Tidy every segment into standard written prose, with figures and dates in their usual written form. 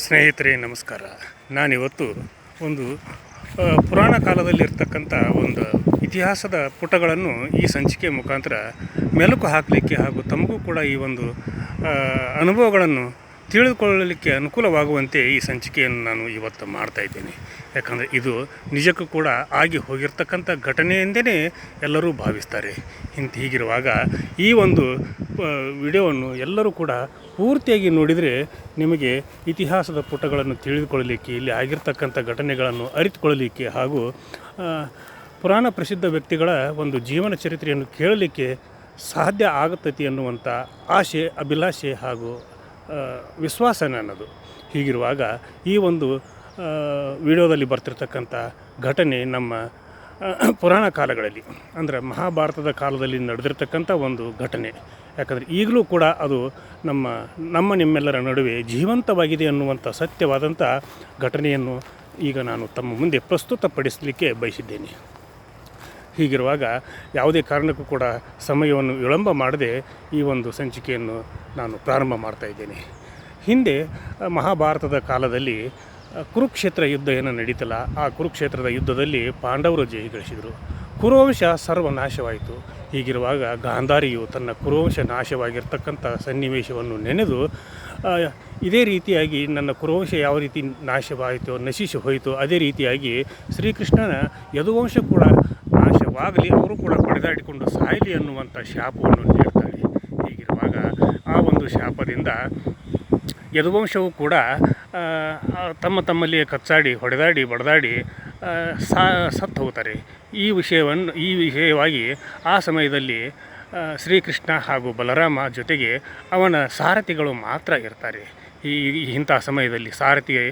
ಸ್ನೇಹಿತರೆ ನಮಸ್ಕಾರ. ನಾನಿವತ್ತು ಒಂದು ಪುರಾಣ ಕಾಲದಲ್ಲಿರ್ತಕ್ಕಂಥ ಒಂದು ಇತಿಹಾಸದ ಪುಟಗಳನ್ನು ಈ ಸಂಚಿಕೆ ಮುಖಾಂತರ ಮೆಲುಕು ಹಾಕಲಿಕ್ಕೆ ಹಾಗೂ ತಮಗೂ ಕೂಡ ಈ ಒಂದು ಅನುಭವಗಳನ್ನು ತಿಳಿದುಕೊಳ್ಳಲಿಕ್ಕೆ ಅನುಕೂಲವಾಗುವಂತೆ ಈ ಸಂಚಿಕೆಯನ್ನು ನಾನು ಇವತ್ತು ಮಾಡ್ತಾಯಿದ್ದೇನೆ. ಯಾಕಂದರೆ ಇದು ನಿಜಕ್ಕೂ ಕೂಡ ಆಗಿ ಹೋಗಿರ್ತಕ್ಕಂಥ ಘಟನೆ ಎಂದೇ ಎಲ್ಲರೂ ಭಾವಿಸ್ತಾರೆ. ಹೀಗಿರುವಾಗ ಈ ಒಂದು ವಿಡಿಯೋವನ್ನು ಎಲ್ಲರೂ ಕೂಡ ಪೂರ್ತಿಯಾಗಿ ನೋಡಿದರೆ ನಿಮಗೆ ಇತಿಹಾಸದ ಪುಟಗಳನ್ನು ತಿಳಿದುಕೊಳ್ಳಲಿಕ್ಕೆ, ಇಲ್ಲಿ ಆಗಿರ್ತಕ್ಕಂಥ ಘಟನೆಗಳನ್ನು ಅರಿತುಕೊಳ್ಳಲಿಕ್ಕೆ ಹಾಗೂ ಪುರಾಣ ಪ್ರಸಿದ್ಧ ವ್ಯಕ್ತಿಗಳ ಒಂದು ಜೀವನ ಚರಿತ್ರೆಯನ್ನು ಕೇಳಲಿಕ್ಕೆ ಸಾಧ್ಯ ಆಗುತ್ತೈತಿ ಅನ್ನುವಂಥ ಆಸೆ, ಅಭಿಲಾಷೆ ಹಾಗೂ ವಿಶ್ವಾಸ ನನ್ನದು. ಹೀಗಿರುವಾಗ ಈ ಒಂದು ವಿಡಿಯೋದಲ್ಲಿ ಬರ್ತಿರ್ತಕ್ಕಂಥ ಘಟನೆ ನಮ್ಮ ಪುರಾಣ ಕಾಲಗಳಲ್ಲಿ ಅಂದರೆ ಮಹಾಭಾರತದ ಕಾಲದಲ್ಲಿ ನಡೆದಿರ್ತಕ್ಕಂಥ ಒಂದು ಘಟನೆ. ಯಾಕಂದರೆ ಈಗಲೂ ಕೂಡ ಅದು ನಿಮ್ಮೆಲ್ಲರ ನಡುವೆ ಜೀವಂತವಾಗಿದೆ ಅನ್ನುವಂಥ ಸತ್ಯವಾದಂಥ ಘಟನೆಯನ್ನು ಈಗ ನಾನು ತಮ್ಮ ಮುಂದೆ ಪ್ರಸ್ತುತಪಡಿಸಲಿಕ್ಕೆ ಬಯಸಿದ್ದೇನೆ. ಹೀಗಿರುವಾಗ ಯಾವುದೇ ಕಾರಣಕ್ಕೂ ಕೂಡ ಸಮಯವನ್ನು ವಿಳಂಬ ಮಾಡದೆ ಈ ಒಂದು ಸಂಚಿಕೆಯನ್ನು ನಾನು ಪ್ರಾರಂಭ ಮಾಡ್ತಾಯಿದ್ದೇನೆ. ಹಿಂದೆ ಮಹಾಭಾರತದ ಕಾಲದಲ್ಲಿ ಕುರುಕ್ಷೇತ್ರ ಯುದ್ಧ ಏನು ನಡೀತಲ್ಲ, ಆ ಕುರುಕ್ಷೇತ್ರದ ಯುದ್ಧದಲ್ಲಿ ಪಾಂಡವರು ಜಯ ಗಳಿಸಿದರು. ಕುರುವಂಶ ಸರ್ವನಾಶವಾಯಿತು. ಹೀಗಿರುವಾಗ ಗಾಂಧಾರಿಯು ತನ್ನ ಕುರುವಂಶ ನಾಶವಾಗಿರ್ತಕ್ಕಂಥ ಸನ್ನಿವೇಶವನ್ನು ನೆನೆದು ಇದೇ ರೀತಿಯಾಗಿ ನನ್ನ ಕುರುವಂಶ ಯಾವ ರೀತಿ ನಾಶವಾಯಿತು, ನಶಿಸಿ ಹೋಯಿತು, ಅದೇ ರೀತಿಯಾಗಿ ಶ್ರೀಕೃಷ್ಣನ ಯದುವಂಶ ಕೂಡ ನಾಶವಾಗಲಿ, ಅವರು ಕೂಡ ಪಡೆದಾಡಿಕೊಂಡು ಸಾಯಲಿ ಅನ್ನುವಂಥ ಶಾಪವನ್ನು ನೀಡ್ತಾಳೆ. ಹೀಗಿರುವಾಗ ಆ ಒಂದು ಶಾಪದಿಂದ ಯದುವಂಶವು ಕೂಡ ತಮ್ಮಲ್ಲಿಯೇ ಕಚ್ಚಾಡಿ ಹೊಡೆದಾಡಿ ಬಡದಾಡಿ ಸತ್ತು ಹೋಗ್ತಾರೆ. ಈ ವಿಷಯವಾಗಿ ಆ ಸಮಯದಲ್ಲಿ ಶ್ರೀಕೃಷ್ಣ ಹಾಗೂ ಬಲರಾಮ ಜೊತೆಗೆ ಅವನ ಸಾರಥಿಗಳು ಮಾತ್ರ ಇರ್ತಾರೆ. ಇಂಥ ಸಮಯದಲ್ಲಿ ಸಾರಥಿಗೆ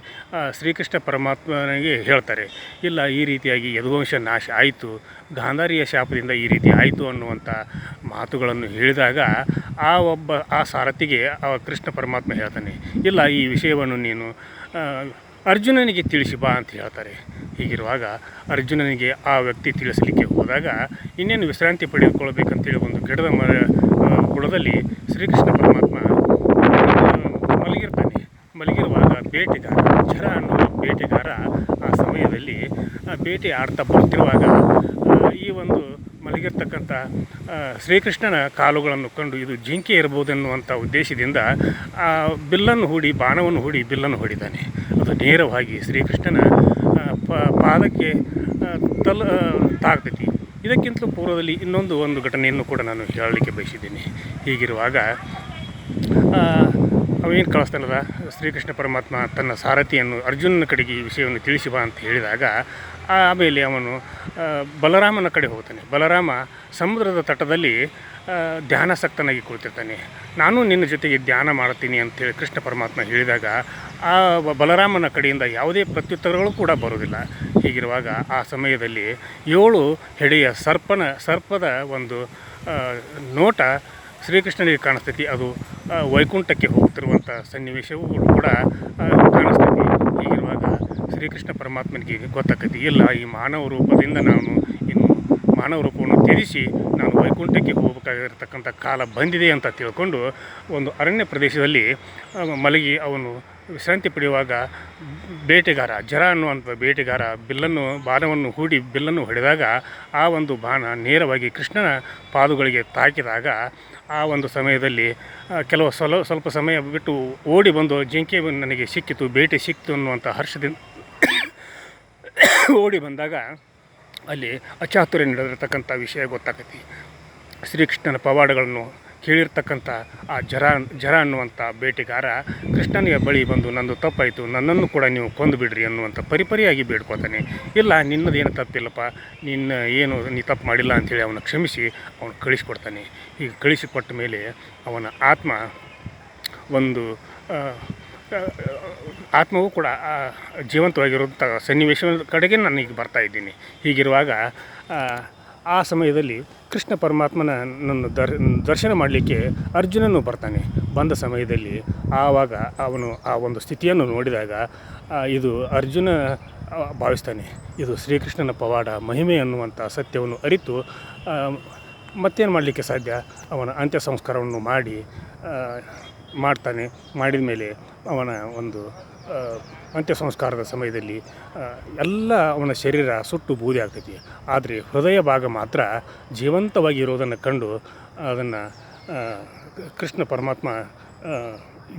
ಶ್ರೀಕೃಷ್ಣ ಪರಮಾತ್ಮನಿಗೆ ಹೇಳ್ತಾರೆ, ಇಲ್ಲ ಈ ರೀತಿಯಾಗಿ ಯದುವಂಶ ನಾಶ ಆಯಿತು, ಗಾಂಧಾರಿಯ ಶಾಪದಿಂದ ಈ ರೀತಿ ಆಯಿತು ಅನ್ನುವಂಥ ಮಾತುಗಳನ್ನು ಹೇಳಿದಾಗ ಆ ಸಾರಥಿಗೆ ಕೃಷ್ಣ ಪರಮಾತ್ಮ ಹೇಳ್ತಾನೆ, ಇಲ್ಲ ಈ ವಿಷಯವನ್ನು ನೀನು ಅರ್ಜುನನಿಗೆ ತಿಳಿಸಿ ಬಾ ಅಂತ ಹೇಳ್ತಾರೆ. ಹೀಗಿರುವಾಗ ಅರ್ಜುನನಿಗೆ ಆ ವ್ಯಕ್ತಿ ತಿಳಿಸಲಿಕ್ಕೆ ಹೋದಾಗ ಇನ್ನೇನು ವಿಶ್ರಾಂತಿ ಪಡೆದುಕೊಳ್ಬೇಕಂತೇಳಿ ಒಂದು ಗಿಡದ ಬುಡದಲ್ಲಿ ಶ್ರೀಕೃಷ್ಣ ಪರಮಾತ್ಮ ಮಲಗಿರುವಾಗ ಬೇಟೆಗಾರ ಝರ ಅನ್ನುವ ಬೇಟೆಗಾರ ಆ ಸಮಯದಲ್ಲಿ ಬೇಟೆ ಆಡ್ತಾ ಬರ್ತಿರುವಾಗ ಈ ಒಂದು ಮಲಗಿರ್ತಕ್ಕಂಥ ಶ್ರೀಕೃಷ್ಣನ ಕಾಲುಗಳನ್ನು ಕಂಡು ಇದು ಜಿಂಕೆ ಇರಬಹುದೆನ್ನುವಂಥ ಉದ್ದೇಶದಿಂದ ಬಿಲ್ಲನ್ನು ಹೂಡಿ ಬಾಣವನ್ನು ಹೂಡಿ ಬಿಲ್ಲನ್ನು ಹೊಡಿತಾನೆ. ಅದು ನೇರವಾಗಿ ಶ್ರೀಕೃಷ್ಣನ ಪಾದಕ್ಕೆ ತಾಗ್ತೈತಿ. ಇದಕ್ಕಿಂತಲೂ ಪೂರ್ವದಲ್ಲಿ ಒಂದು ಘಟನೆಯನ್ನು ಕೂಡ ನಾನು ಹೇಳಲಿಕ್ಕೆ ಬಯಸಿದ್ದೇನೆ. ಹೀಗಿರುವಾಗ ಅವೇನು ಕಳಿಸ್ತಾನಲ್ಲ, ಶ್ರೀಕೃಷ್ಣ ಪರಮಾತ್ಮ ತನ್ನ ಸಾರಥಿಯನ್ನು ಅರ್ಜುನನ ಕಡೆಗೆ ಈ ವಿಷಯವನ್ನು ತಿಳಿಸಿ ಬಾ ಅಂತ ಹೇಳಿದಾಗ ಆಮೇಲೆ ಅವನು ಬಲರಾಮನ ಕಡೆ ಹೋಗ್ತಾನೆ. ಬಲರಾಮ ಸಮುದ್ರದ ತಟದಲ್ಲಿ ಧ್ಯಾನಾಸಕ್ತನಾಗಿ ಕುಳಿತಿರ್ತಾನೆ. ನಾನು ನಿನ್ನ ಜೊತೆಗೆ ಧ್ಯಾನ ಮಾಡ್ತೀನಿ ಅಂಥೇಳಿ ಕೃಷ್ಣ ಪರಮಾತ್ಮ ಹೇಳಿದಾಗ ಆ ಬಲರಾಮನ ಕಡೆಯಿಂದ ಯಾವುದೇ ಪ್ರತ್ಯುತ್ತರಗಳು ಕೂಡ ಬರೋದಿಲ್ಲ. ಹೀಗಿರುವಾಗ ಆ ಸಮಯದಲ್ಲಿ 7 ಹೆಡೆಯ ಸರ್ಪದ ಒಂದು ನೋಟ ಶ್ರೀಕೃಷ್ಣನಿಗೆ ಕಾಣಿಸ್ತೈತಿ. ಅದು ವೈಕುಂಠಕ್ಕೆ ಹೋಗ್ತಿರುವಂಥ ಸನ್ನಿವೇಶವೂ ಕೂಡ ಕಾಣಿಸ್ತೈತಿ. ಹೀಗಿರುವಾಗ ಶ್ರೀಕೃಷ್ಣ ಪರಮಾತ್ಮನಿಗೆ ಗೊತ್ತಾಕೈತಿ, ಇಲ್ಲ ಈ ಮಾನವ ರೂಪದಿಂದ ನಾನು ಇನ್ನು ಮಾನವ ರೂಪವನ್ನು ತ್ಯಜಿಸಿ ನಾನು ವೈಕುಂಠಕ್ಕೆ ಹೋಗಬೇಕಾಗಿರ್ತಕ್ಕಂಥ ಕಾಲ ಬಂದಿದೆ ಅಂತ ತಿಳ್ಕೊಂಡು ಒಂದು ಅರಣ್ಯ ಪ್ರದೇಶದಲ್ಲಿ ಮಲಗಿ ಅವನು ವಿಶ್ರಾಂತಿ ಪಡೆಯುವಾಗ ಬೇಟೆಗಾರ ಝರ ಅನ್ನುವಂಥ ಬೇಟೆಗಾರ ಬಾಣವನ್ನು ಹೂಡಿ ಬಿಲ್ಲನ್ನು ಹೊಡೆದಾಗ ಆ ಒಂದು ಬಾಣ ನೇರವಾಗಿ ಕೃಷ್ಣನ ಪಾದಗಳಿಗೆ ತಾಕಿದಾಗ ಆ ಒಂದು ಸಮಯದಲ್ಲಿ ಸ್ವಲ್ಪ ಸಮಯ ಬಿಟ್ಟು ಓಡಿ ಬಂದು ಜಿಂಕೆ ನನಗೆ ಸಿಕ್ಕಿತು, ಬೇಟೆ ಸಿಕ್ಕಿತು ಅನ್ನುವಂಥ ಹರ್ಷದಿಂದ ಓಡಿ ಬಂದಾಗ ಅಲ್ಲಿ ಅಚಾತುರ್ಯ ನಡೆದಿರ್ತಕ್ಕಂಥ ವಿಷಯ ಗೊತ್ತಾಗೈತಿ. ಶ್ರೀಕೃಷ್ಣನ ಪವಾಡಗಳನ್ನು ಕೇಳಿರ್ತಕ್ಕಂಥ ಆ ಝರ ಅನ್ನುವಂಥ ಬೇಟೆಗಾರ ಕೃಷ್ಣನಿಗೆ ಬಳಿ ಬಂದು ನಂದು ತಪ್ಪಾಯಿತು, ನನ್ನನ್ನು ಕೂಡ ನೀವು ಕೊಂದು ಬಿಡ್ರಿ ಅನ್ನುವಂಥ ಪರಿಪರಿಯಾಗಿ ಬೇಡ್ಕೊತಾನೆ. ಇಲ್ಲ ನಿನ್ನದೇನು ತಪ್ಪಿಲ್ಲಪ್ಪ, ನೀ ತಪ್ಪು ಮಾಡಿಲ್ಲ ಅಂಥೇಳಿ ಅವನ ಕ್ಷಮಿಸಿ ಅವನು ಕಳಿಸಿಕೊಡ್ತಾನೆ. ಹೀಗೆ ಕಳಿಸಿಕೊಟ್ಟ ಮೇಲೆ ಅವನ ಆತ್ಮವೂ ಕೂಡ ಜೀವಂತವಾಗಿರುವಂಥ ಸನ್ನಿವೇಶದ ಕಡೆಗೆ ನಾನು ಈಗ ಬರ್ತಾಯಿದ್ದೀನಿ. ಹೀಗಿರುವಾಗ ಆ ಸಮಯದಲ್ಲಿ ಕೃಷ್ಣ ಪರಮಾತ್ಮನನ್ನು ದರ್ಶನ ಮಾಡಲಿಕ್ಕೆ ಅರ್ಜುನನು ಬರ್ತಾನೆ. ಬಂದ ಸಮಯದಲ್ಲಿ ಆವಾಗ ಅವನು ಆ ಒಂದು ಸ್ಥಿತಿಯನ್ನು ನೋಡಿದಾಗ ಇದು ಅರ್ಜುನ ಭಾವಿಸ್ತಾನೆ, ಇದು ಶ್ರೀಕೃಷ್ಣನ ಪವಾಡ ಮಹಿಮೆ ಅನ್ನುವಂಥ ಸತ್ಯವನ್ನು ಅರಿತು ಮತ್ತೇನು ಮಾಡಲಿಕ್ಕೆ ಸಾಧ್ಯ, ಅವನ ಅಂತ್ಯ ಸಂಸ್ಕಾರವನ್ನು ಮಾಡಿ ಮಾಡ್ತಾನೆ. ಮಾಡಿದ ಮೇಲೆ ಅವನ ಒಂದು ಅಂತ್ಯ ಸಂಸ್ಕಾರದ ಸಮಯದಲ್ಲಿ ಎಲ್ಲ ಅವನ ಶರೀರ ಸುಟ್ಟು ಬೂದಿ ಆಗ್ತೈತಿ. ಆದರೆ ಹೃದಯ ಭಾಗ ಮಾತ್ರ ಜೀವಂತವಾಗಿ ಇರೋದನ್ನು ಕಂಡು ಅದನ್ನು ಕೃಷ್ಣ ಪರಮಾತ್ಮ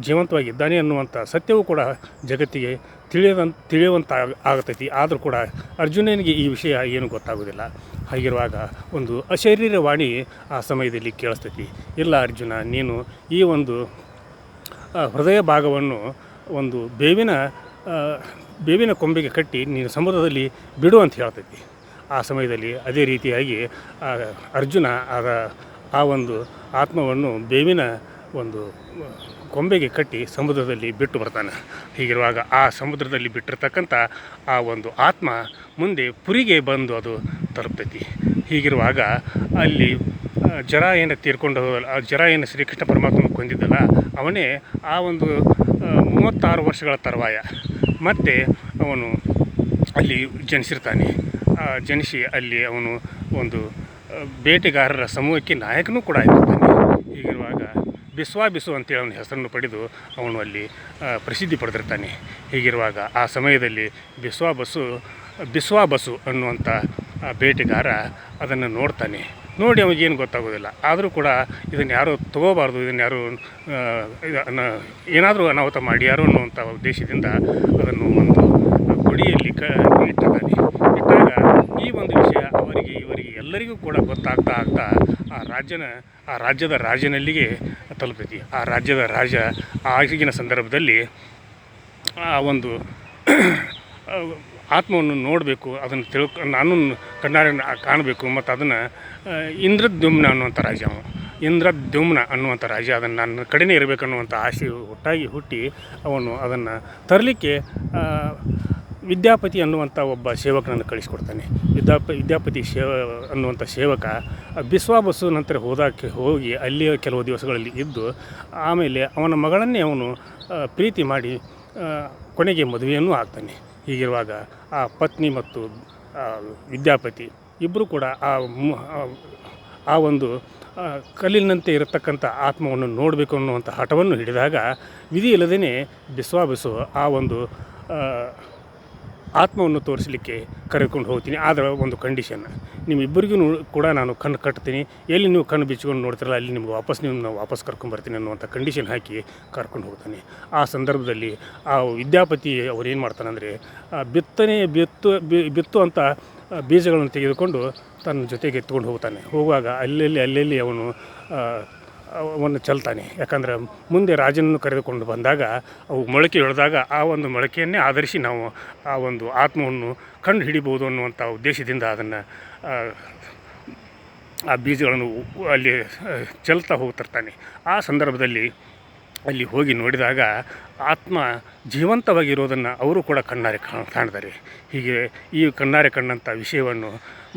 ಜೀವಂತವಾಗಿದ್ದಾನೆ ಅನ್ನುವಂಥ ಸತ್ಯವೂ ಕೂಡ ಜಗತ್ತಿಗೆ ತಿಳಿಯುವಂಥ ಆಗತೈತಿ. ಆದರೂ ಕೂಡ ಅರ್ಜುನನಿಗೆ ಈ ವಿಷಯ ಏನು ಗೊತ್ತಾಗೋದಿಲ್ಲ. ಹಾಗಿರುವಾಗ ಒಂದು ಅಶರೀರವಾಣಿ ಆ ಸಮಯದಲ್ಲಿ ಕೇಳಿಸ್ತೈತಿ. ಇಲ್ಲ ಅರ್ಜುನ, ನೀನು ಈ ಒಂದು ಹೃದಯ ಭಾಗವನ್ನು ಒಂದು ಬೇವಿನ ಕೊಂಬೆಗೆ ಕಟ್ಟಿ ನೀನು ಸಮುದ್ರದಲ್ಲಿ ಬಿಡು ಅಂತ ಹೇಳ್ತೈತಿ. ಆ ಸಮಯದಲ್ಲಿ ಅದೇ ರೀತಿಯಾಗಿ ಅರ್ಜುನ ಆ ಒಂದು ಆತ್ಮವನ್ನು ಬೇವಿನ ಒಂದು ಕೊಂಬೆಗೆ ಕಟ್ಟಿ ಸಮುದ್ರದಲ್ಲಿ ಬಿಟ್ಟು ಬರ್ತಾನೆ. ಹೀಗಿರುವಾಗ ಆ ಸಮುದ್ರದಲ್ಲಿ ಬಿಟ್ಟಿರ್ತಕ್ಕಂಥ ಆ ಒಂದು ಆತ್ಮ ಮುಂದೆ ಪುರಿಗೆ ಬಂದು ಅದು ತಲುಪ್ತೈತಿ. ಹೀಗಿರುವಾಗ ಅಲ್ಲಿ ಜರ ಏನು ತೀರ್ಕೊಂಡು ಆ ಜರ ಏನು ಶ್ರೀಕೃಷ್ಣ ಪರಮಾತ್ಮ ಕೊಂದಿದ್ದಲ್ಲ, ಅವನೇ ಆ ಒಂದು 36 ವರ್ಷಗಳ ತರುವಾಯ ಮತ್ತು ಅವನು ಅಲ್ಲಿ ಜನಿಸಿರ್ತಾನೆ. ಜನಿಸಿ ಅಲ್ಲಿ ಅವನು ಒಂದು ಬೇಟೆಗಾರರ ಸಮೂಹಕ್ಕೆ ನಾಯಕನೂ ಕೂಡ ಆಗಿರ್ತಾನೆ. ಹೀಗಿರುವಾಗ ಬಿಸ್ವಾಬಿಸು ಅಂತೇಳಿ ಅವನ ಹೆಸರನ್ನು ಪಡೆದು ಅವನು ಅಲ್ಲಿ ಪ್ರಸಿದ್ಧಿ ಪಡೆದಿರ್ತಾನೆ. ಹೀಗಿರುವಾಗ ಆ ಸಮಯದಲ್ಲಿ ಬಿಸ್ವಾಬಸು ಅನ್ನುವಂಥ ಬೇಟೆಗಾರ ಅದನ್ನು ನೋಡ್ತಾನೆ. ನೋಡಿ ಅವನಿಗೇನು ಗೊತ್ತಾಗೋದಿಲ್ಲ. ಆದರೂ ಕೂಡ ಇದನ್ನು ಯಾರೂ ತಗೋಬಾರ್ದು, ಇದನ್ನು ಯಾರು ಏನಾದರೂ ಅನಾಹುತ ಮಾಡ್ಯಾರೋ ಅನ್ನುವಂಥ ಉದ್ದೇಶದಿಂದ ಅದನ್ನು ಒಂದು ಗುಡಿಯಲ್ಲಿ ಇಟ್ಟಿದ್ದಾನೆ. ಇಟ್ಟಾಗ ಈ ಒಂದು ವಿಷಯ ಇವರಿಗೆ ಎಲ್ಲರಿಗೂ ಕೂಡ ಗೊತ್ತಾಗ್ತಾ ಆ ರಾಜ್ಯದ ರಾಜನಲ್ಲಿಗೆ ತಲುಪ್ತೈತಿ. ಆ ರಾಜ್ಯದ ರಾಜ ಆಗಿನ ಸಂದರ್ಭದಲ್ಲಿ ಆ ಒಂದು ಆತ್ಮವನ್ನು ನೋಡಬೇಕು, ಅದನ್ನು ನಾನು ಕಣ್ಣಾರೆ ಕಾಣಬೇಕು. ಮತ್ತು ಅದನ್ನು ಇಂದ್ರದ್ಯುಮ್ನ ಅನ್ನುವಂಥ ರಾಜ, ಇಂದ್ರದ್ಯುಮ್ನ ಅನ್ನುವಂಥ ರಾಜ ಅದನ್ನು ನನ್ನ ಕಡೆನೇ ಇರಬೇಕನ್ನುವಂಥ ಆಸೆ ಹುಟ್ಟಿ ಅವನು ಅದನ್ನು ತರಲಿಕ್ಕೆ ವಿದ್ಯಾಪತಿ ಅನ್ನುವಂಥ ಒಬ್ಬ ಸೇವಕನನ್ನು ಕಳಿಸ್ಕೊಡ್ತಾನೆ. ವಿದ್ಯಾಪತಿ ಅನ್ನುವಂಥ ಸೇವಕ ಬಿಸ್ವಾಬಸು ನಂತರ ಹೋಗಿ ಅಲ್ಲಿಯ ಕೆಲವು ದಿವಸಗಳಲ್ಲಿ ಇದ್ದು ಆಮೇಲೆ ಅವನ ಮಗಳನ್ನೇ ಅವನು ಪ್ರೀತಿ ಮಾಡಿ ಕೊನೆಗೆ ಮದುವೆಯನ್ನೂ ಆಗ್ತಾನೆ. ಹೀಗಿರುವಾಗ ಆ ಪತ್ನಿ ಮತ್ತು ವಿದ್ಯಾಪತಿ ಇಬ್ಬರು ಕೂಡ ಆ ಒಂದು ಕಲ್ಲಿನಂತೆ ಇರತಕ್ಕಂಥ ಆತ್ಮವನ್ನು ನೋಡಬೇಕು ಅನ್ನುವಂಥ ಹಠವನ್ನು ಹಿಡಿದಾಗ ವಿಧಿ ಇಲ್ಲದೇ ಬಿಸ್ವಾಬಸು ಆ ಒಂದು ಆತ್ಮವನ್ನು ತೋರಿಸಲಿಕ್ಕೆ ಕರೆದುಕೊಂಡು ಹೋಗ್ತೀನಿ. ಆದರೆ ಒಂದು ಕಂಡೀಷನ್, ನಿಮ್ಮಿಬ್ಬರಿಗೂ ಕೂಡ ನಾನು ಕಣ್ಣು ಕಟ್ತೀನಿ, ಎಲ್ಲಿ ನೀವು ಕಣ್ಣು ಬಿಚ್ಕೊಂಡು ನೋಡ್ತಿರಲ್ಲ ಅಲ್ಲಿ ನಿಮ್ಗೆ ವಾಪಸ್ ಕರ್ಕೊಂಡ್ಬರ್ತೀನಿ ಅನ್ನುವಂಥ ಕಂಡೀಷನ್ ಹಾಕಿ ಕರ್ಕೊಂಡು ಹೋಗ್ತಾನೆ. ಆ ಸಂದರ್ಭದಲ್ಲಿ ಆ ವಿದ್ಯಾಪತಿ ಅವ್ರು ಏನು ಮಾಡ್ತಾನಂದರೆ ಬಿತ್ತು ಅಂತ ಬೀಜಗಳನ್ನು ತೆಗೆದುಕೊಂಡು ತನ್ನ ಜೊತೆಗೆ ಎತ್ಕೊಂಡು ಹೋಗ್ತಾನೆ. ಹೋಗುವಾಗ ಅಲ್ಲಲ್ಲಿ ಅವನು ಚೆಲ್ತಾನೆ. ಯಾಕಂದ್ರೆ ಮುಂದೆ ರಾಜನನ್ನು ಕರೆದುಕೊಂಡು ಬಂದಾಗ ಅವು ಮೊಳಕೆ ಹೊಡೆದಾಗ ಆ ಒಂದು ಮೊಳಕೆಯನ್ನೇ ಆಧರಿಸಿ ನಾವು ಆ ಒಂದು ಆತ್ಮವನ್ನು ಕಂಡು ಹಿಡಿಬೋದು ಅನ್ನುವಂಥ ಉದ್ದೇಶದಿಂದ ಅದನ್ನು ಆ ಬೀಜಗಳನ್ನು ಅಲ್ಲಿ ಚೆಲ್ತಾ ಹೋಗ್ತಿರ್ತಾನೆ. ಆ ಸಂದರ್ಭದಲ್ಲಿ ಅಲ್ಲಿ ಹೋಗಿ ನೋಡಿದಾಗ ಆತ್ಮ ಜೀವಂತವಾಗಿರೋದನ್ನು ಅವರು ಕೂಡ ಕಣ್ಣಾರೆ ಕಾಣ್ತಾರೆ. ಹೀಗೆ ಈ ಕಣ್ಣಾರೆ ಕಂಡಂಥ ವಿಷಯವನ್ನು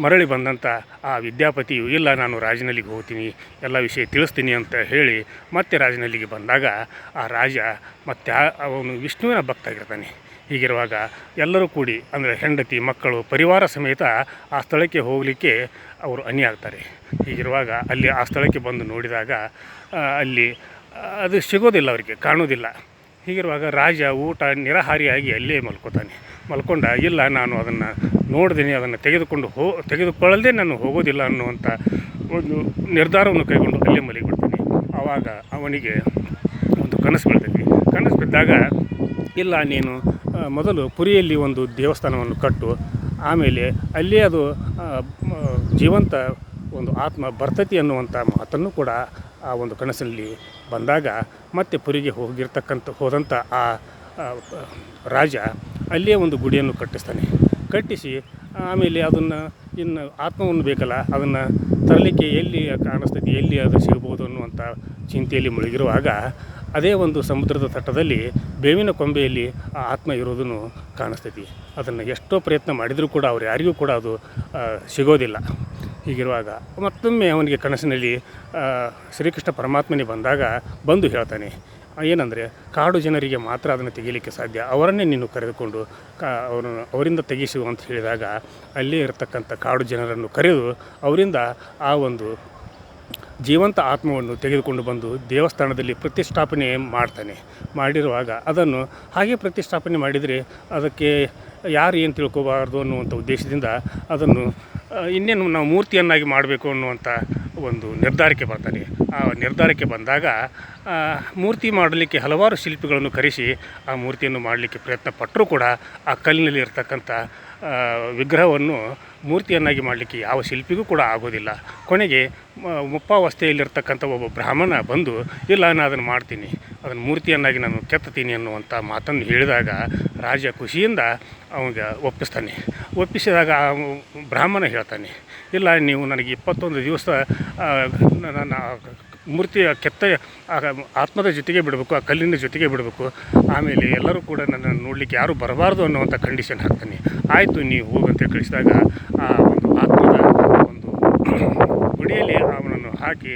ಮರಳಿ ಬಂದಂಥ ಆ ವಿದ್ಯಾಪತಿಯು ಇಲ್ಲ, ನಾನು ರಾಜನಲ್ಲಿಗೆ ಹೋಗ್ತೀನಿ, ಎಲ್ಲ ವಿಷಯ ತಿಳಿಸ್ತೀನಿ ಅಂತ ಹೇಳಿ ಮತ್ತೆ ರಾಜನಲ್ಲಿಗೆ ಬಂದಾಗ ಆ ರಾಜ ಮತ್ತು ಅವನು ವಿಷ್ಣುವಿನ ಭಕ್ತ ಆಗಿರ್ತಾನೆ. ಹೀಗಿರುವಾಗ ಎಲ್ಲರೂ ಕೂಡಿ ಅಂದರೆ ಹೆಂಡತಿ ಮಕ್ಕಳು ಪರಿವಾರ ಸಮೇತ ಆ ಸ್ಥಳಕ್ಕೆ ಹೋಗಲಿಕ್ಕೆ ಅವರು ಆಗ್ತಾರೆ. ಹೀಗಿರುವಾಗ ಅಲ್ಲಿ ಆ ಸ್ಥಳಕ್ಕೆ ಬಂದು ನೋಡಿದಾಗ ಅಲ್ಲಿ ಅದು ಸಿಗೋದಿಲ್ಲ, ಅವರಿಗೆ ಕಾಣೋದಿಲ್ಲ. ಹೀಗಿರುವಾಗ ರಾಜ ಊಟ ನಿರಾಹಾರಿಯಾಗಿ ಅಲ್ಲೇ ಮಲ್ಕೊಂಡ ಇಲ್ಲ, ನಾನು ಅದನ್ನು ನೋಡ್ತೀನಿ, ಅದನ್ನು ತೆಗೆದುಕೊಳ್ಳದೆ ನಾನು ಹೋಗೋದಿಲ್ಲ ಅನ್ನುವಂಥ ಒಂದು ನಿರ್ಧಾರವನ್ನು ಕೈಗೊಂಡು ಅಲ್ಲೇ ಮಲಗಿಬಿಡ್ತೀನಿ. ಆವಾಗ ಅವನಿಗೆ ಒಂದು ಕನಸು ಬೀಳ್ತೈತಿ. ಕನಸು ಬಿದ್ದಾಗ ಇಲ್ಲ, ನೀನು ಮೊದಲು ಪುರಿಯಲ್ಲಿ ಒಂದು ದೇವಸ್ಥಾನವನ್ನು ಕಟ್ಟು, ಆಮೇಲೆ ಅಲ್ಲೇ ಅದು ಜೀವಂತ ಒಂದು ಆತ್ಮ ಬರ್ತೈತಿ ಅನ್ನುವಂಥ ಮಾತನ್ನು ಕೂಡ ಆ ಒಂದು ಕನಸಿನಲ್ಲಿ ಬಂದಾಗ ಮತ್ತೆ ಪುರಿಗೆ ಹೋದಂಥ ಆ ರಾಜ ಅಲ್ಲಿಯೇ ಒಂದು ಗುಡಿಯನ್ನು ಕಟ್ಟಿಸಿ ಆಮೇಲೆ ಅದನ್ನು ಇನ್ನು ಆತ್ಮವನ್ನು ಬೇಕಲ್ಲ ಅದನ್ನು ತರಲಿಕ್ಕೆ ಎಲ್ಲಿ ಕಾಣಿಸ್ತೈತಿ, ಎಲ್ಲಿ ಅದು ಸಿಗ್ಬೋದು ಅನ್ನುವಂಥ ಚಿಂತೆಯಲ್ಲಿ ಮುಳುಗಿರುವಾಗ ಅದೇ ಒಂದು ಸಮುದ್ರದ ತಟ್ಟದಲ್ಲಿ ಬೇವಿನ ಕೊಂಬೆಯಲ್ಲಿ ಆ ಆತ್ಮ ಇರೋದನ್ನು ಕಾಣಿಸ್ತೈತಿ. ಅದನ್ನು ಎಷ್ಟೋ ಪ್ರಯತ್ನ ಮಾಡಿದರೂ ಕೂಡ ಅವ್ರು ಯಾರಿಗೂ ಕೂಡ ಅದು ಸಿಗೋದಿಲ್ಲ. ಹೀಗಿರುವಾಗ ಮತ್ತೊಮ್ಮೆ ಅವನಿಗೆ ಕನಸಿನಲ್ಲಿ ಶ್ರೀಕೃಷ್ಣ ಪರಮಾತ್ಮನೇ ಬಂದು ಹೇಳ್ತಾನೆ, ಏನಂದರೆ ಕಾಡು ಜನರಿಗೆ ಮಾತ್ರ ಅದನ್ನು ತೆಗೀಲಿಕ್ಕೆ ಸಾಧ್ಯ, ಅವರನ್ನೇ ನೀನು ಕರೆದುಕೊಂಡು ಅವರಿಂದ ತೆಗೆಸು ಅಂತ ಹೇಳಿದಾಗ ಅಲ್ಲೇ ಇರತಕ್ಕಂಥ ಕಾಡು ಜನರನ್ನು ಕರೆದು ಅವರಿಂದ ಆ ಒಂದು ಜೀವಂತ ಆತ್ಮವನ್ನು ತೆಗೆದುಕೊಂಡು ಬಂದು ದೇವಸ್ಥಾನದಲ್ಲಿ ಪ್ರತಿಷ್ಠಾಪನೆ ಮಾಡ್ತಾನೆ. ಮಾಡಿರುವಾಗ ಅದನ್ನು ಹಾಗೆ ಪ್ರತಿಷ್ಠಾಪನೆ ಮಾಡಿದರೆ ಅದಕ್ಕೆ ಯಾರು ಏನು ತಿಳ್ಕೊಬಾರ್ದು ಅನ್ನುವಂಥ ಉದ್ದೇಶದಿಂದ ಅದನ್ನು ಇನ್ನೇನು ನಾವು ಮೂರ್ತಿಯನ್ನಾಗಿ ಮಾಡಬೇಕು ಅನ್ನುವಂಥ ಒಂದು ನಿರ್ಧಾರಕ್ಕೆ ಬರ್ತಾನೆ. ಆ ನಿರ್ಧಾರಕ್ಕೆ ಬಂದಾಗ ಮೂರ್ತಿ ಮಾಡಲಿಕ್ಕೆ ಹಲವಾರು ಶಿಲ್ಪಿಗಳನ್ನು ಕರೆಸಿ ಆ ಮೂರ್ತಿಯನ್ನು ಮಾಡಲಿಕ್ಕೆ ಪ್ರಯತ್ನ ಪಟ್ಟರೂ ಕೂಡ ಆ ಕಲ್ಲಿನಲ್ಲಿ ಇರ್ತಕ್ಕಂಥ ವಿಗ್ರಹವನ್ನು ಮೂರ್ತಿಯನ್ನಾಗಿ ಮಾಡಲಿಕ್ಕೆ ಯಾವ ಶಿಲ್ಪಿಗೂ ಕೂಡ ಆಗೋದಿಲ್ಲ. ಕೊನೆಗೆ ಮುಪ್ಪಾವಸ್ಥೆಯಲ್ಲಿರ್ತಕ್ಕಂಥ ಒಬ್ಬ ಬ್ರಾಹ್ಮಣ ಬಂದು, ಇಲ್ಲ ನಾನು ಅದನ್ನು ಮಾಡ್ತೀನಿ, ಅದನ್ನು ಮೂರ್ತಿಯನ್ನಾಗಿ ನಾನು ಕೆತ್ತತೀನಿ ಅನ್ನುವಂಥ ಮಾತನ್ನು ಹೇಳಿದಾಗ ರಾಜ ಖುಷಿಯಿಂದ ಅವನಿಗೆ ಒಪ್ಪಿಸ್ತಾನೆ. ಒಪ್ಪಿಸಿದಾಗ ಆ ಬ್ರಾಹ್ಮಣ ಹೇಳ್ತಾನೆ, ಇಲ್ಲ ನೀವು ನನಗೆ 21 ದಿವಸ ನನ್ನ ಮೂರ್ತಿಯ ಆತ್ಮದ ಜೊತೆಗೆ ಬಿಡಬೇಕು, ಆ ಕಲ್ಲಿನ ಜೊತೆಗೆ ಬಿಡಬೇಕು, ಆಮೇಲೆ ಎಲ್ಲರೂ ಕೂಡ ನನ್ನನ್ನು ನೋಡಲಿಕ್ಕೆ ಯಾರೂ ಬರಬಾರ್ದು ಅನ್ನುವಂಥ ಕಂಡೀಷನ್ ಹಾಕ್ತಾನೆ. ಆಯಿತು ನೀವು ಹೋಗಂತ ಕಳಿಸಿದಾಗ ಆ ಒಂದು ಆತ್ಮದ ಒಂದು ಗುಡಿಯಲ್ಲಿ ಅವನನ್ನು ಹಾಕಿ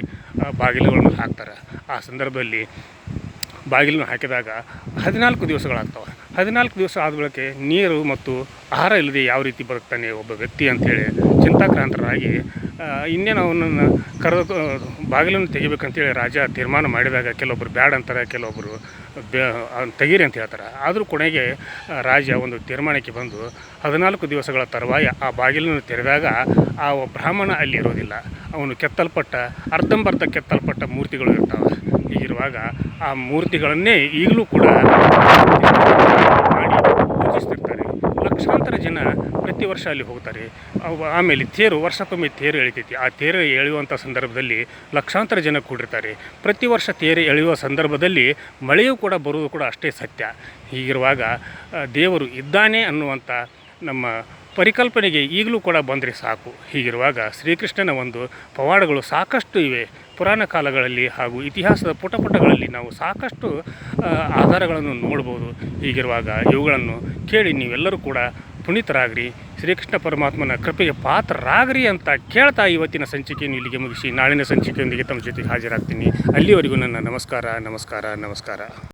ಬಾಗಿಲುಗಳನ್ನು ಹಾಕ್ತಾರೆ. ಆ ಸಂದರ್ಭದಲ್ಲಿ ಬಾಗಿಲನ್ನು ಹಾಕಿದಾಗ 14 ದಿವಸಗಳಾಗ್ತವೆ. 14 ದಿವಸ ಆದ ಬಳಿಕ ನೀರು ಮತ್ತು ಆಹಾರ ಇಲ್ಲದೆ ಯಾವ ರೀತಿ ಬದುಕ್ತಾನೆ ಒಬ್ಬ ವ್ಯಕ್ತಿ ಅಂಥೇಳಿ ಚಿಂತಾಕ್ರಾಂತರಾಗಿ ಇನ್ನೇನು ಅವನನ್ನು ಕರೆದು ಬಾಗಿಲನ್ನು ತೆಗಿಬೇಕಂತೇಳಿ ರಾಜ ತೀರ್ಮಾನ ಮಾಡಿದಾಗ ಕೆಲವೊಬ್ಬರು ಬ್ಯಾಡ್ ಅಂತಾರೆ, ಕೆಲವೊಬ್ಬರು ತೆಗೀರಿ ಅಂತ ಹೇಳ್ತಾರೆ. ಆದರೂ ಕೊನೆಗೆ ರಾಜ ಒಂದು ತೀರ್ಮಾನಕ್ಕೆ ಬಂದು 14 ದಿವಸಗಳ ತರುವಾಯ ಆ ಬಾಗಿಲನ್ನು ತೆರೆದಾಗ ಆ ಬ್ರಾಹ್ಮಣ ಅಲ್ಲಿ ಇರೋದಿಲ್ಲ. ಅವನು ಅರ್ಧಂಬರ್ಧ ಕೆತ್ತಲ್ಪಟ್ಟ ಮೂರ್ತಿಗಳು ಇರ್ತಾವೆ. ಹೀಗಿರುವಾಗ ಆ ಮೂರ್ತಿಗಳನ್ನೇ ಈಗಲೂ ಕೂಡ ಮಾಡಿ ಪೂಜಿಸ್ತಿರ್ತಾರೆ. ಲಕ್ಷಾಂತರ ಜನ ಪ್ರತಿ ವರ್ಷ ಅಲ್ಲಿ ಹೋಗ್ತಾರೆ. ಆಮೇಲೆ ವರ್ಷಕ್ಕೊಮ್ಮೆ ತೇರು ಎಳಿತೈತಿ. ಆ ತೇರು ಎಳೆಯುವಂಥ ಸಂದರ್ಭದಲ್ಲಿ ಲಕ್ಷಾಂತರ ಜನ ಕೂಡಿರ್ತಾರೆ. ಪ್ರತಿ ವರ್ಷ ತೇರು ಎಳೆಯುವ ಸಂದರ್ಭದಲ್ಲಿ ಮಳೆಯೂ ಕೂಡ ಬರುವುದು ಕೂಡ ಅಷ್ಟೇ ಸತ್ಯ. ಹೀಗಿರುವಾಗ ದೇವರು ಇದ್ದಾನೆ ಅನ್ನುವಂಥ ನಮ್ಮ ಪರಿಕಲ್ಪನೆಗೆ ಈಗಲೂ ಕೂಡ ಬಂದರೆ ಸಾಕು. ಹೀಗಿರುವಾಗ ಶ್ರೀಕೃಷ್ಣನ ಒಂದು ಪವಾಡಗಳು ಸಾಕಷ್ಟು ಇವೆ. ಪುರಾಣ ಕಾಲಗಳಲ್ಲಿ ಹಾಗೂ ಇತಿಹಾಸದ ಪುಟಗಳಲ್ಲಿ ನಾವು ಸಾಕಷ್ಟು ಆಧಾರಗಳನ್ನು ನೋಡ್ಬೋದು. ಹೀಗಿರುವಾಗ ಇವುಗಳನ್ನು ಕೇಳಿ ನೀವೆಲ್ಲರೂ ಕೂಡ ಪುನೀತರಾಗ್ರಿ, ಶ್ರೀಕೃಷ್ಣ ಪರಮಾತ್ಮನ ಕೃಪೆಗೆ ಪಾತ್ರರಾಗ್ರಿ ಅಂತ ಕೇಳ್ತಾ ಇವತ್ತಿನ ಸಂಚಿಕೆಯನ್ನು ಇಲ್ಲಿಗೆ ಮುಗಿಸಿ ನಾಳಿನ ಸಂಚಿಕೆಯೊಂದಿಗೆ ತಮ್ಮ ಜೊತೆಗೆ ಹಾಜರಾಗ್ತೀನಿ. ಅಲ್ಲಿವರೆಗೂ ನನ್ನ ನಮಸ್ಕಾರ.